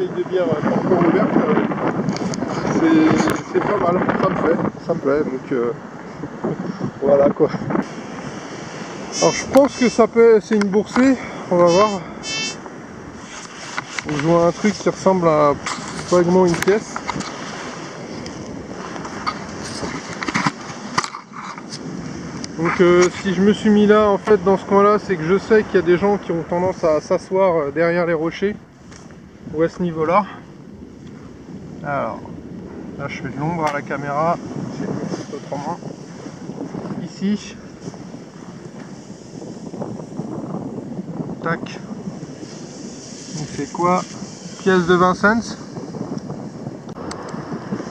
bouteille de bière encore ouverte, c'est pas mal, ça me plaît, donc voilà quoi. Alors je pense que c'est une boursée, on va voir. Je vois un truc qui ressemble à vaguement une pièce. Donc si je me suis mis là en fait dans ce coin là, c'est que je sais qu'il y a des gens qui ont tendance à s'asseoir derrière les rochers ou à ce niveau là. Alors là je fais de l'ombre à la caméra, j'ai fait autrement. Ici, tac, on fait quoi? Pièce de 20 cents.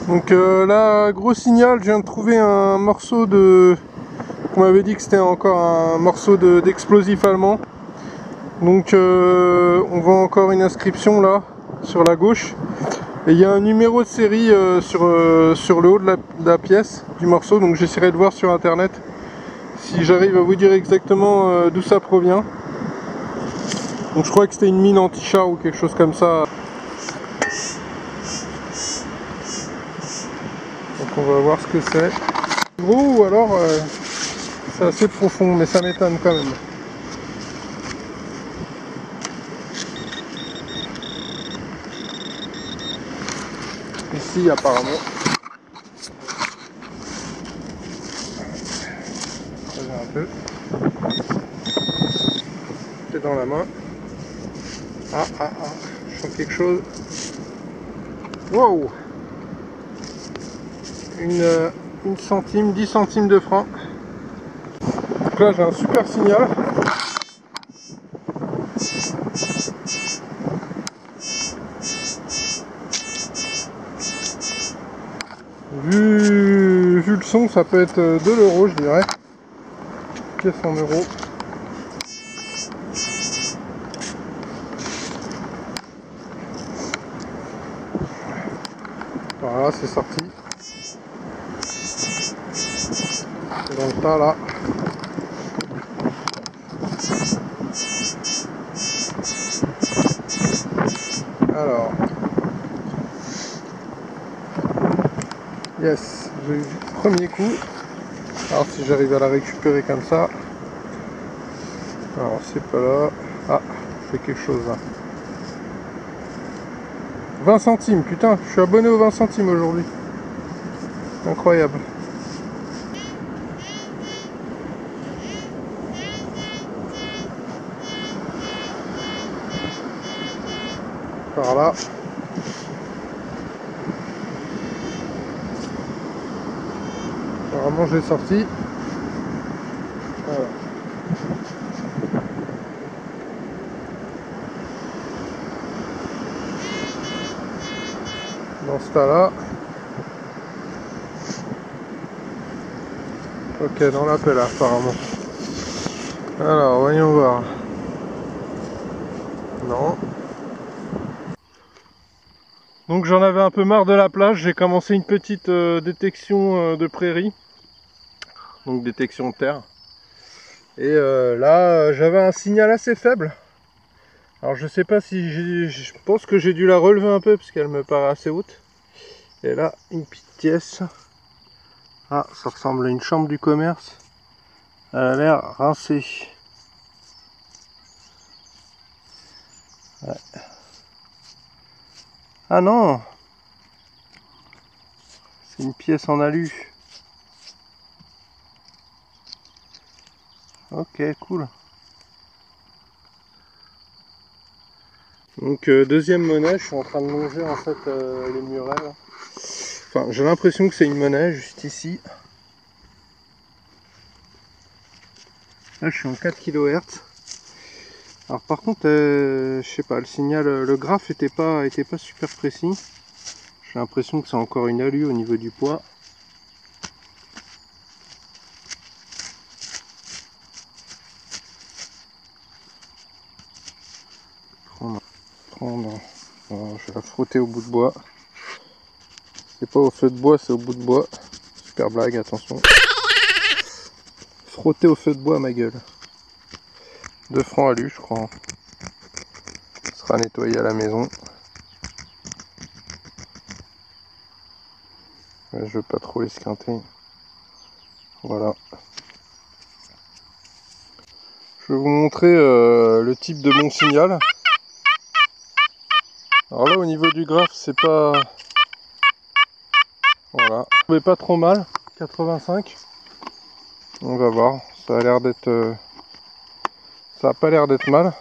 Donc là, gros signal, je viens de trouver un morceau de... On m'avait dit que c'était encore un morceau d'explosif allemand. Donc on voit encore une inscription là, sur la gauche. Et il y a un numéro de série sur le haut de la pièce, du morceau. Donc j'essaierai de voir sur internet si j'arrive à vous dire exactement d'où ça provient. Donc je crois que c'était une mine anti-char ou quelque chose comme ça. Donc on va voir ce que c'est. Gros ou alors c'est assez profond, mais ça m'étonne quand même. Ici apparemment. Un peu. C'est dans la main. Ah, je sens quelque chose. Wow! Une centime, 10 centimes de franc. Donc là j'ai un super signal. Vu le son, ça peut être de l'euro, je dirais. Pièce en euros. Voilà, c'est sorti. C'est dans le tas là. Alors. Yes, j'ai eu le premier coup. Alors si j'arrive à la récupérer comme ça. Alors c'est pas là. Ah, c'est quelque chose là. 20 centimes, putain, je suis abonné aux 20 centimes aujourd'hui. Incroyable. Par là. Apparemment j'ai sorti. Voilà. Dans ce tas là. Ok, dans l'appel là apparemment. Alors voyons voir. Non. Donc j'en avais un peu marre de la plage, j'ai commencé une petite détection de prairie. Donc détection de terre. Et là j'avais un signal assez faible. Alors je sais pas si je pense que j'ai dû la relever un peu parce qu'elle me paraît assez haute. Et là une petite pièce. Ah, ça ressemble à une chambre du commerce. Elle a l'air rincée. Ouais. Ah non, c'est une pièce en alu. Ok, cool. Donc deuxième monnaie, je suis en train de longer en fait les murets. Enfin, j'ai l'impression que c'est une monnaie juste ici. Là, je suis en 4 kHz. Alors par contre, je sais pas, le signal, le graphe était pas super précis. J'ai l'impression que c'est encore une alu au niveau du poids. Prendre. Alors, je vais la frotter au bout de bois. C'est pas au feu de bois, c'est au bout de bois. Super blague, attention. Frotter au feu de bois, ma gueule. 2 francs alu, je crois. Ça sera nettoyé à la maison. Je veux pas trop l'esquinter. Voilà. Je vais vous montrer le type de mon signal. Alors là, au niveau du graphe, c'est pas... Voilà. Je trouvais pas trop mal. 85. On va voir. Ça a l'air d'être... Ça a pas l'air d'être mal.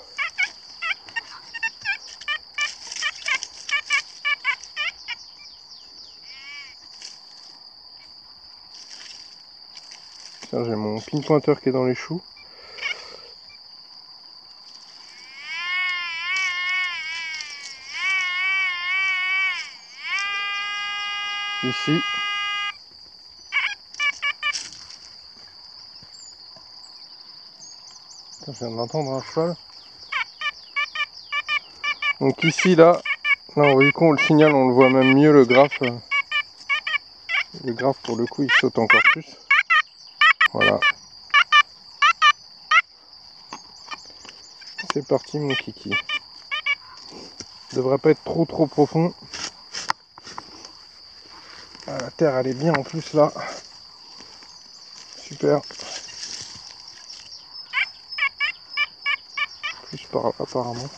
Tiens, j'ai mon pin pointeur qui est dans les choux. Ici. Je viens d'entendre un cheval. Donc ici, là, vous voyez qu'on le signal, on le voit même mieux, le graphe. Le graphe, pour le coup, il saute encore plus. Voilà. C'est parti, mon kiki. Devrait pas être trop profond. Ah, la terre, elle est bien en plus, là. Super. Plus par là, apparemment.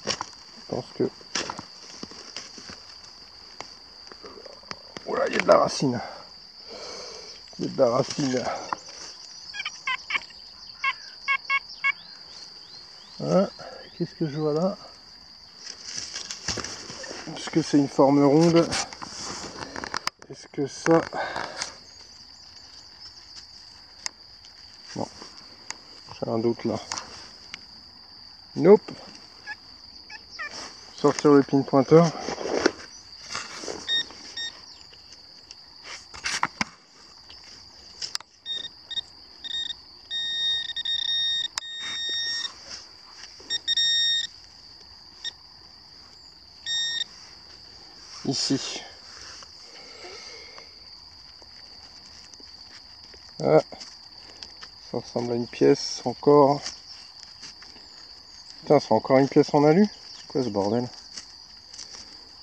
Je pense que... Oula, il y a de la racine. Il y a de la racine. Hein, qu'est-ce que je vois là? Est-ce que c'est une forme ronde? Est-ce que ça... Non. J'ai un doute là. Nope. Sortir le pin pointeur. Ici. Ah, ça ressemble à une pièce encore. Putain, c'est encore une pièce en alu? C'est quoi ce bordel?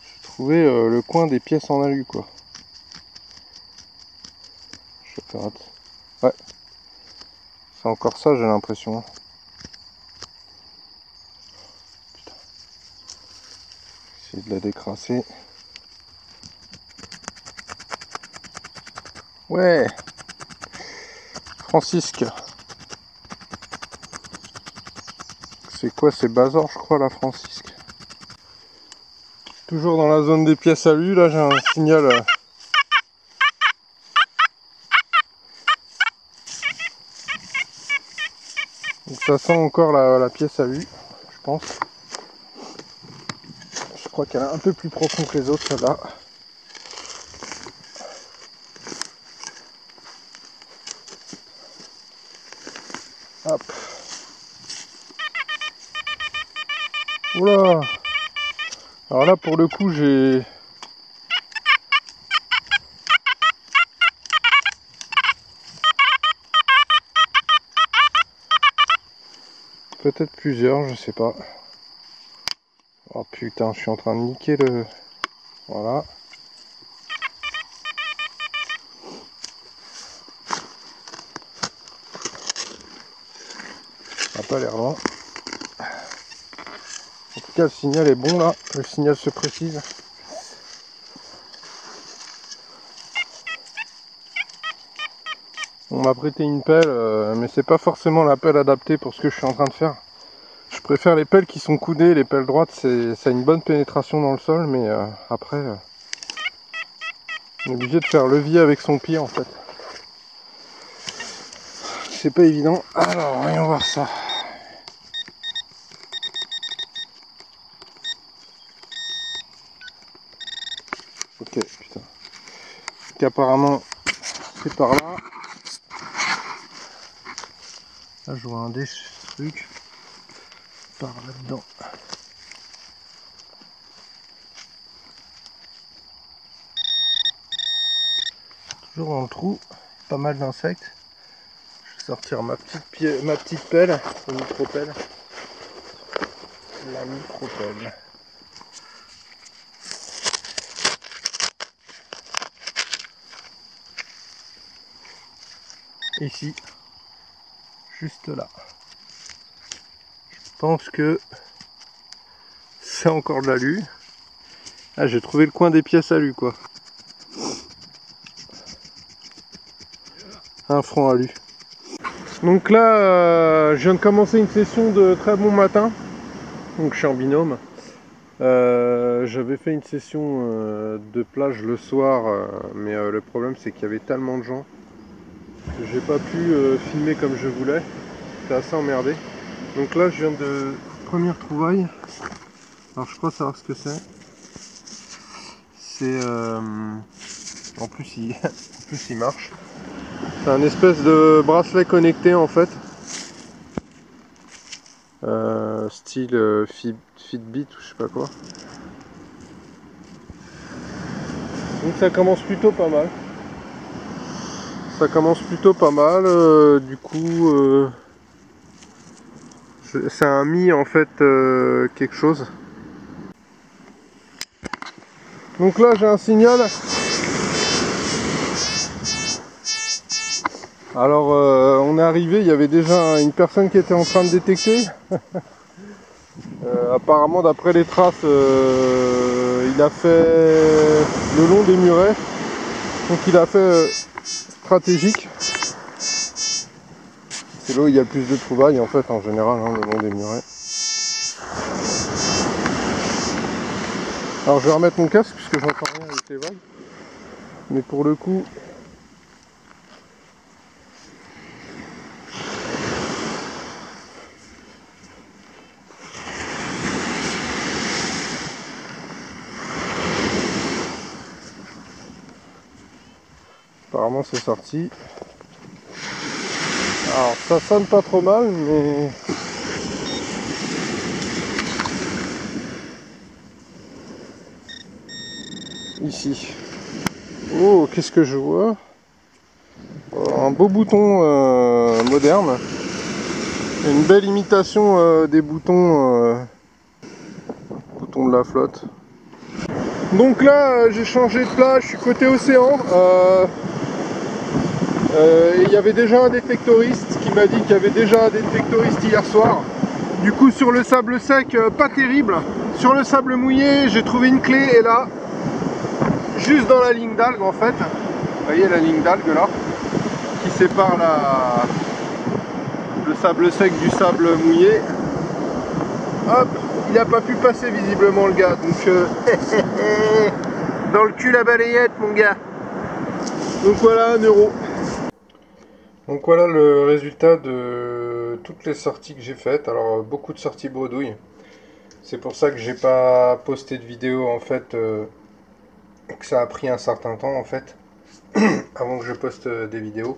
J'ai trouvé le coin des pièces en alu, quoi. Je rate. Ouais. C'est encore ça, j'ai l'impression. Putain. Essayer de la décrasser. Ouais. Francisque. C'est quoi, c'est Bazor, je crois, la Francisque. Toujours dans la zone des pièces à lui, là j'ai un signal. Donc ça sent encore la pièce à lui, je pense. Je crois qu'elle est un peu plus profonde que les autres, celle-là. Hop. Oula. Alors là, pour le coup, j'ai... Peut-être plusieurs, je sais pas. Oh putain, je suis en train de niquer le... Voilà. Ça n'a pas l'air loin. En tout cas, le signal est bon là. Le signal se précise. On m'a prêté une pelle, mais c'est pas forcément la pelle adaptée pour ce que je suis en train de faire. Je préfère les pelles qui sont coudées. Les pelles droites, ça a une bonne pénétration dans le sol, mais après, on est obligé de faire levier avec son pied en fait. C'est pas évident. Alors, voyons voir ça. Ok, putain. Donc apparemment, c'est par là. Là, je vois un truc par là-dedans. Toujours dans le trou, pas mal d'insectes. sortir ma petite pelle, la micro-pelle. La micro-pelle. Ici, juste là. Je pense que c'est encore de l'alu. Ah, j'ai trouvé le coin des pièces alu, quoi. Un franc alu. Donc là, je viens de commencer une session de très bon matin. Donc je suis en binôme. J'avais fait une session de plage le soir, mais le problème c'est qu'il y avait tellement de gens que j'ai pas pu filmer comme je voulais. C'était assez emmerdé. Donc là, je viens de première trouvaille. Alors je crois savoir ce que c'est. C'est en plus il marche. C'est un espèce de bracelet connecté en fait. Style Fitbit ou je sais pas quoi. Donc ça commence plutôt pas mal. Ça commence plutôt pas mal. Du coup, c'est un Mi en fait quelque chose. Donc là j'ai un signal. Alors on est arrivé, il y avait déjà une personne qui était en train de détecter. Apparemment d'après les traces, il a fait le long des murets. Donc il a fait stratégique. C'est là où il y a le plus de trouvailles en fait en général, hein, le long des murets. Alors je vais remettre mon casque puisque j'entends rien avec les vagues. Mais pour le coup... Apparemment c'est sorti. Alors ça sonne pas trop mal mais... Ici. Oh, qu'est-ce que je vois? Un beau bouton moderne. Une belle imitation des boutons de la flotte. Donc là, j'ai changé de plage, je suis côté océan. Il y avait déjà un détectoriste qui m'a dit qu'il y avait déjà un détectoriste hier soir. Du coup, sur le sable sec, pas terrible. Sur le sable mouillé, j'ai trouvé une clé et là, juste dans la ligne d'algue en fait. Vous voyez la ligne d'algue là, qui sépare le sable sec du sable mouillé. Hop, il n'a pas pu passer visiblement le gars, donc dans le cul la balayette mon gars. Donc voilà, 1 euro. Donc voilà le résultat de toutes les sorties que j'ai faites. Alors beaucoup de sorties bredouilles. C'est pour ça que j'ai pas posté de vidéo en fait, que ça a pris un certain temps en fait, avant que je poste des vidéos.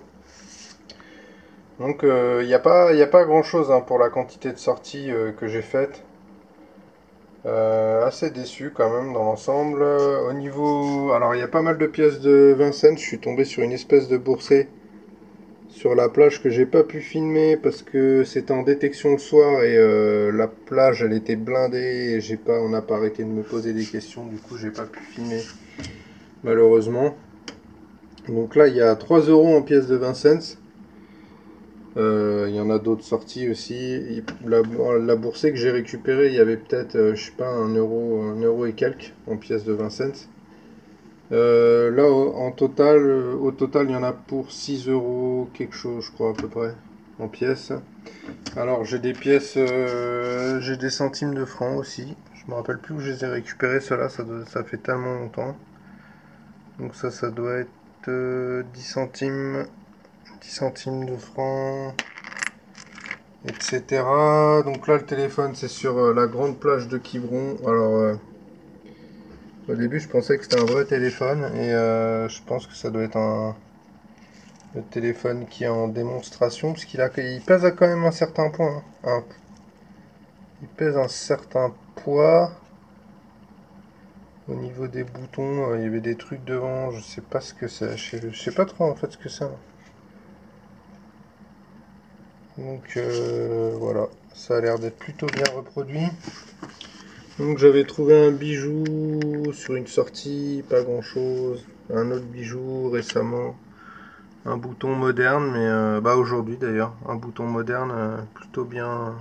Donc il n'y a pas grand chose hein, pour la quantité de sorties que j'ai faites. Assez déçu quand même dans l'ensemble. Au niveau... Alors il y a pas mal de pièces de 20 cents. Je suis tombé sur une espèce de bourset sur la plage que j'ai pas pu filmer parce que c'était en détection le soir et la plage elle était blindée et on n'a pas arrêté de me poser des questions, du coup j'ai pas pu filmer malheureusement. Donc là il y a 3 euros en pièces de 20 cents. Il y en a d'autres sorties aussi. La boursée que j'ai récupérée, il y avait peut-être, je sais pas, 1 euro et quelques en pièces de 20 cents. Là, au total, il y en a pour 6 euros quelque chose, je crois, à peu près, en pièces. Alors, j'ai des pièces, j'ai des centimes de francs aussi. Je me rappelle plus où je les ai récupérés, ceux-là, ça fait tellement longtemps. Donc ça doit être 10 centimes de francs, etc. Donc là, le téléphone, c'est sur la grande plage de Quiberon. Alors... Au début, je pensais que c'était un vrai téléphone et je pense que ça doit être le téléphone qui est en démonstration parce il pèse quand même un certain point. Hein. Il pèse un certain poids. Au niveau des boutons, il y avait des trucs devant, je sais pas ce que c'est. Je sais pas trop en fait ce que c'est. Donc voilà, ça a l'air d'être plutôt bien reproduit. Donc j'avais trouvé un bijou sur une sortie, pas grand chose. Un autre bijou récemment, un bouton moderne, mais bah aujourd'hui d'ailleurs, un bouton moderne plutôt bien,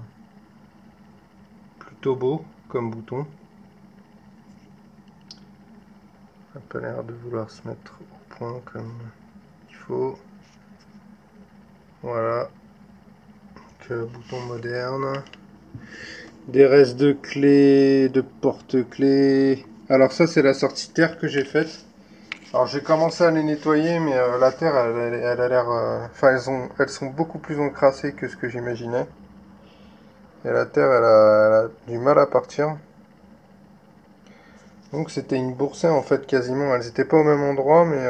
plutôt beau comme bouton. Ça n'a pas l'air de vouloir se mettre au point comme il faut. Voilà, donc bouton moderne. Des restes de clés, de porte-clés. Alors ça c'est la sortie terre que j'ai faite. Alors j'ai commencé à les nettoyer, mais la terre elle a l'air... Enfin elles sont beaucoup plus encrassées que ce que j'imaginais. Et la terre elle a du mal à partir. Donc c'était une boursin en fait quasiment. Elles n'étaient pas au même endroit, mais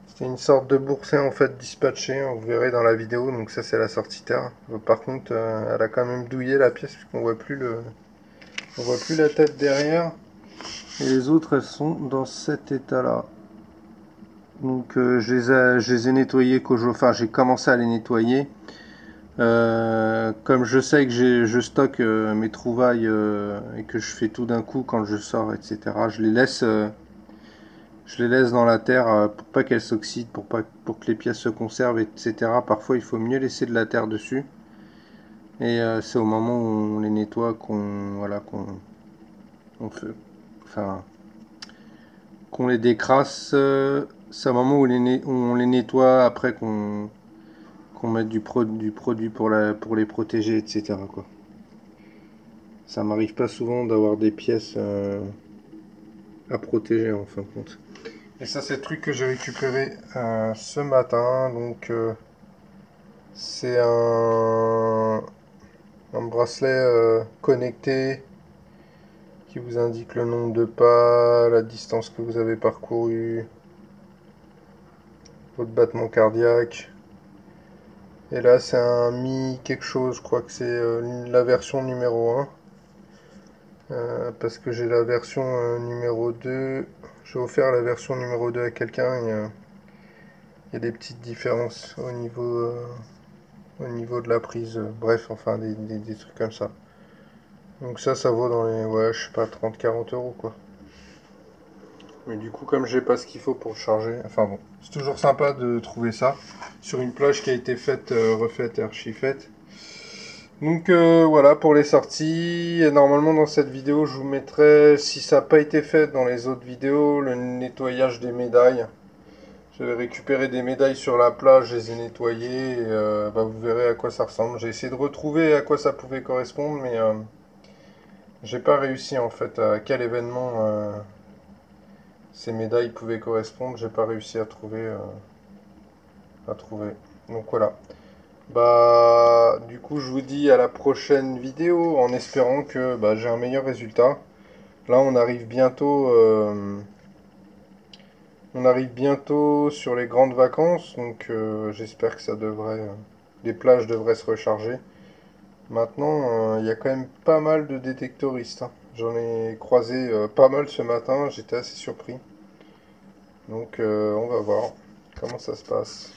c'était une sorte de boursin en fait dispatché. Vous verrez dans la vidéo. Donc ça c'est la sortie terre. Par contre elle a quand même douillé la pièce puisqu'on voit plus on voit plus la tête derrière. Et les autres, elles sont dans cet état-là. Donc je les ai nettoyées enfin j'ai commencé à les nettoyer. Comme je sais que je stocke mes trouvailles et que je fais tout d'un coup quand je sors, etc. Je les laisse dans la terre pour pas qu'elles s'oxydent, pour que les pièces se conservent, etc. Parfois il faut mieux laisser de la terre dessus. Et c'est au moment où on les nettoie qu'on fait, enfin, qu'on les décrasse. C'est un moment où on les nettoie après qu'on mette du produit pour les protéger, etc. quoi. Ça m'arrive pas souvent d'avoir des pièces à protéger en fin de compte. Et ça c'est le truc que j'ai récupéré ce matin. Donc c'est un bracelet connecté qui vous indique le nombre de pas, la distance que vous avez parcouru, votre battement cardiaque. Et là c'est un Mi quelque chose, je crois que c'est la version numéro 1. Parce que j'ai la version numéro 2. J'ai offert la version numéro 2 à quelqu'un. Il y a des petites différences au niveau de la prise. Bref, enfin des trucs comme ça. Donc ça vaut dans les, ouais, je sais pas, 30-40 euros quoi. Mais du coup, comme j'ai pas ce qu'il faut pour charger, enfin bon, c'est toujours sympa de trouver ça sur une plage qui a été faite, refaite et archi-faite. Donc voilà pour les sorties. Et normalement dans cette vidéo je vous mettrai, si ça n'a pas été fait dans les autres vidéos, le nettoyage des médailles. J'avais récupéré des médailles sur la plage, je les ai nettoyées et bah, vous verrez à quoi ça ressemble. J'ai essayé de retrouver à quoi ça pouvait correspondre, mais j'ai pas réussi en fait à quel événement ces médailles pouvaient correspondre. J'ai pas réussi à trouver. Donc voilà. Bah, du coup, je vous dis à la prochaine vidéo en espérant que bah, j'ai un meilleur résultat. Là, on arrive bientôt sur les grandes vacances, donc j'espère que les plages devraient se recharger. Maintenant, il y a quand même pas mal de détectoristes, hein. J'en ai croisé pas mal ce matin, j'étais assez surpris. Donc, on va voir comment ça se passe.